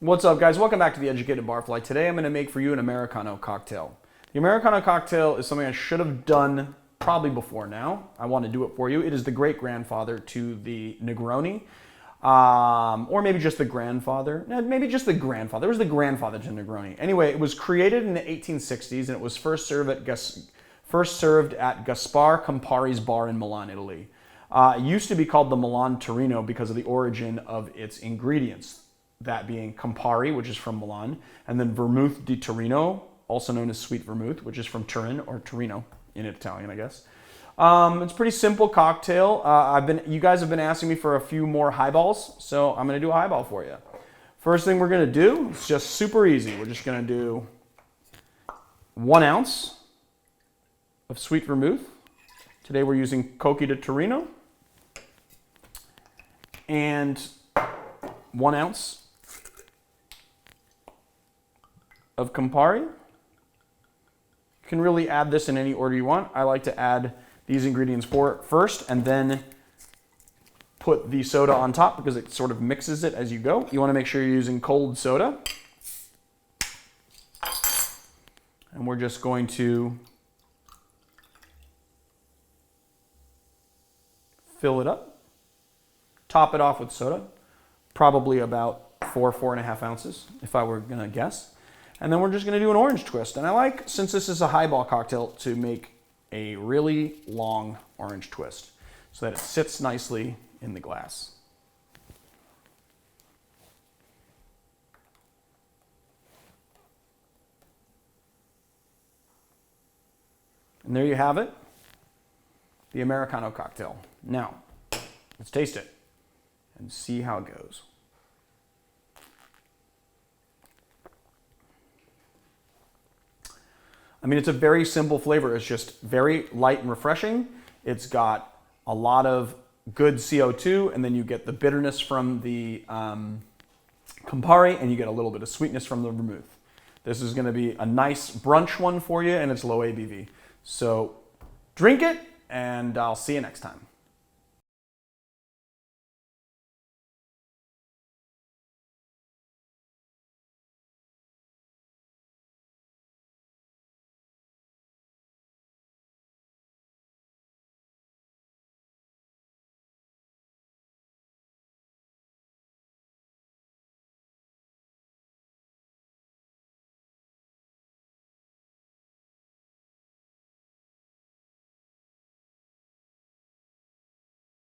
What's up, guys? Welcome back to the Educated Barfly. Today I'm going to make for you an Americano cocktail. The Americano cocktail is something I should have done probably before now. I want to do it for you. It is the great-grandfather to the Negroni, or maybe just the grandfather. No, maybe just the grandfather. It was the grandfather to Negroni. Anyway, it was created in the 1860s, and it was first served at Gaspare Campari's bar in Milan, Italy. It used to be called the Milan-Torino because of the origin of its ingredients. That being Campari, which is from Milan, and then Vermouth di Torino, also known as Sweet Vermouth, which is from Turin, or Torino in Italian, I guess. It's a pretty simple cocktail. You guys have been asking me for a few more highballs, so I'm going to do a highball for you. First thing we're going to do is just super easy. We're just going to do 1 ounce of Sweet Vermouth. Today we're using Cocchi di Torino. And 1 ounce of Campari. You can really add this in any order you want. I like to add these ingredients first and then put the soda on top because it sort of mixes it as you go. You want to make sure you're using cold soda. And we're just going to fill it up. Top it off with soda. Probably about 4.5 ounces, if I were gonna guess. And then we're just gonna do an orange twist. And I like, since this is a highball cocktail, to make a really long orange twist so that it sits nicely in the glass. And there you have it, the Americano cocktail. Now, let's taste it and see how it goes. I mean, it's a very simple flavor. It's just very light and refreshing. It's got a lot of good CO2, and then you get the bitterness from the Campari, and you get a little bit of sweetness from the vermouth. This is going to be a nice brunch one for you, and it's low ABV. So drink it, and I'll see you next time.